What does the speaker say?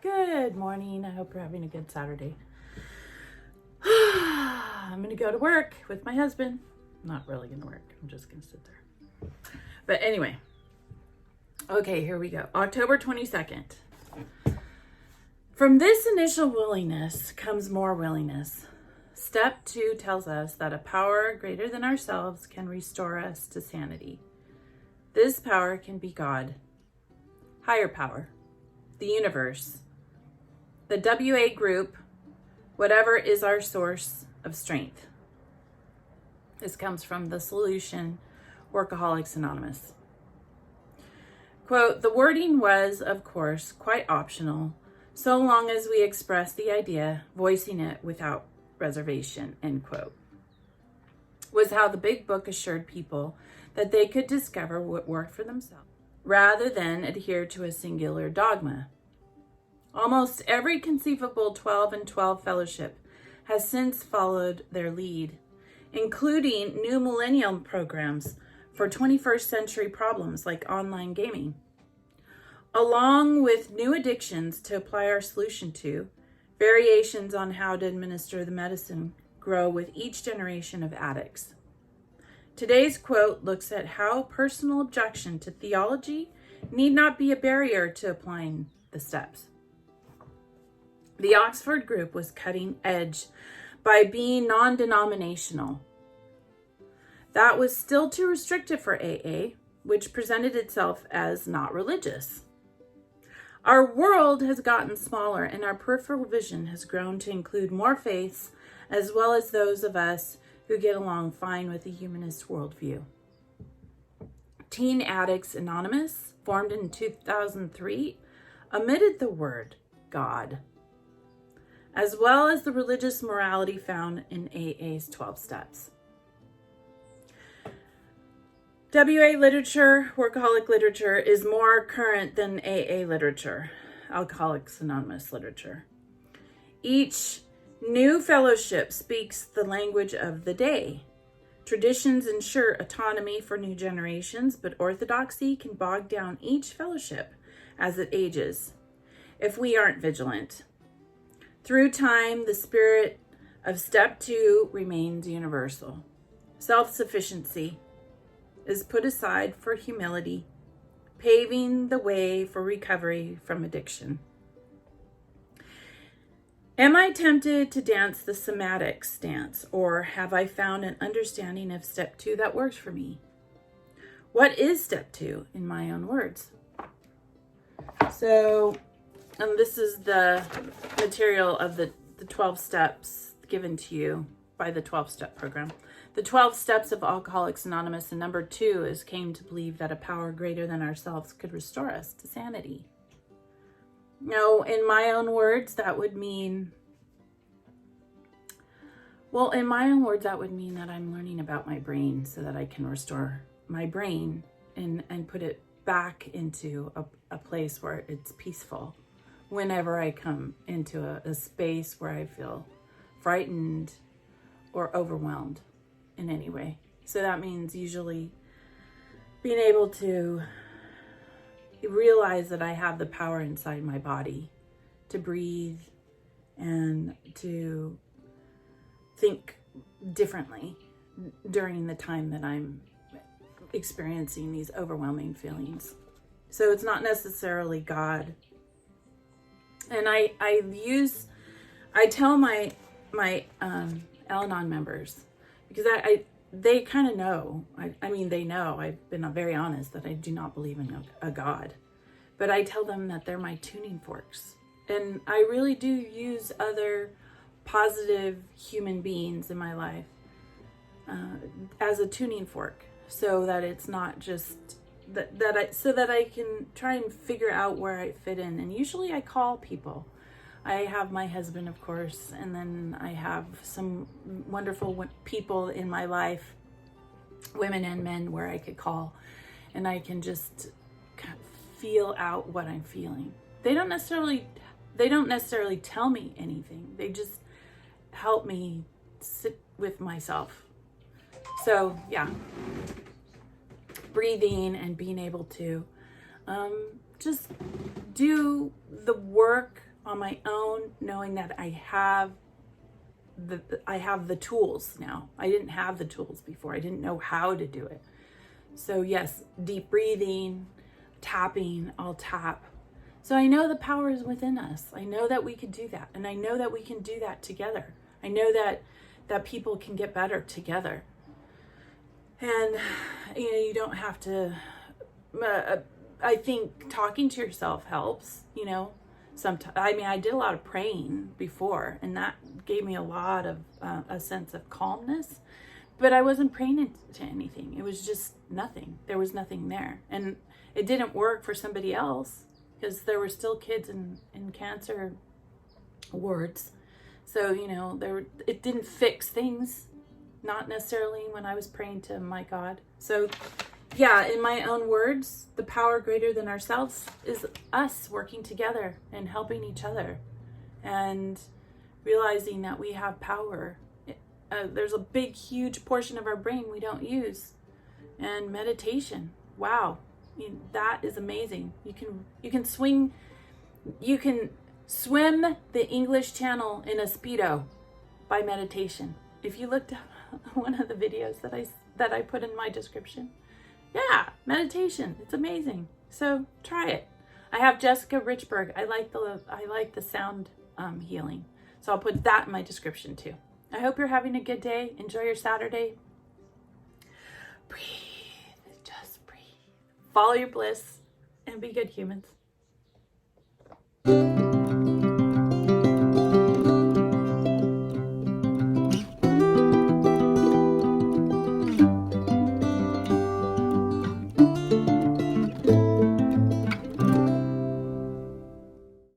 Good morning. I hope you're having a good Saturday. I'm going to go to work with my husband. I'm not really going to work. I'm just going to sit there. But anyway. Okay, here we go. October 22nd. From this initial willingness comes more willingness. Step 2 tells us that a power greater than ourselves can restore us to sanity. This power can be God, higher power, the universe, the WA group, whatever is our source of strength. This comes from The Solution, Workaholics Anonymous. Quote, the wording was, of course, quite optional, so long as we express the idea, voicing it without reservation, end quote. Was how the big book assured people that they could discover what worked for themselves, rather than adhere to a singular dogma. Almost every conceivable 12 and 12 fellowship has since followed their lead, including new millennium programs for 21st century problems like online gaming, along with new addictions to apply our solution to. Variations on how to administer the medicine grow with each generation of addicts. Today's quote looks at how personal objection to theology need not be a barrier to applying the steps. The Oxford group was cutting edge by being non-denominational. That was still too restrictive for AA, which presented itself as not religious. Our world has gotten smaller and our peripheral vision has grown to include more faiths as well as those of us who get along fine with a humanist worldview. Teen Addicts Anonymous, formed in 2003, omitted the word God, as well as the religious morality found in AA's 12 steps. WA literature, workaholic literature, is more current than AA literature, Alcoholics Anonymous literature. Each new fellowship speaks the language of the day. Traditions ensure autonomy for new generations, but orthodoxy can bog down each fellowship as it ages if we aren't vigilant. Through time, the spirit of step 2 remains universal. Self-sufficiency is put aside for humility, paving the way for recovery from addiction. Am I tempted to dance the somatics dance, or have I found an understanding of step 2 that works for me? What is step 2 in my own words? So, this is the material of the 12 steps given to you by the 12-step program. The 12 steps of Alcoholics Anonymous, and number 2 is came to believe that a power greater than ourselves could restore us to sanity. Now, in my own words, that would mean, that I'm learning about my brain so that I can restore my brain and put it back into a place where it's peaceful whenever I come into a space where I feel frightened or overwhelmed in any way. So that means usually being able to realize that I have the power inside my body to breathe and to think differently during the time that I'm experiencing these overwhelming feelings. So it's not necessarily God. And I tell my Al-Anon members, because they kind of know, they know, I've been very honest that I do not believe in a God, but I tell them that they're my tuning forks. And I really do use other positive human beings in my life as a tuning fork, so that it's not just so that I can try and figure out where I fit in. And usually I call people. I have my husband, of course, and then I have some wonderful people in my life, women and men, where I could call and I can just feel out what I'm feeling. They don't necessarily tell me anything. They just help me sit with myself. So yeah, breathing and being able to just do the work on my own, knowing that I have the tools now. I didn't have the tools before. I didn't know how to do it. So yes, deep breathing, tapping, I'll tap. So I know the power is within us. I know that we can do that. And I know that we can do that together. I know that people can get better together. And, you don't have to, I think talking to yourself helps, Sometimes, I did a lot of praying before, and that gave me a lot of a sense of calmness, but I wasn't praying to anything. It was just nothing. There was nothing there. And it didn't work for somebody else because there were still kids in cancer wards. So, it didn't fix things, not necessarily when I was praying to my God. So yeah, in my own words, the power greater than ourselves is us working together and helping each other and realizing that we have power. There's a big, huge portion of our brain we don't use. And meditation, wow, that is amazing. You can swim the English Channel in a Speedo by meditation. If you looked at one of the videos that I put in my description, yeah, meditation. It's amazing. So try it. I have Jessica Richburg. I like the sound healing. So I'll put that in my description too. I hope you're having a good day. Enjoy your Saturday. Breathe. Just breathe. Follow your bliss and be good humans.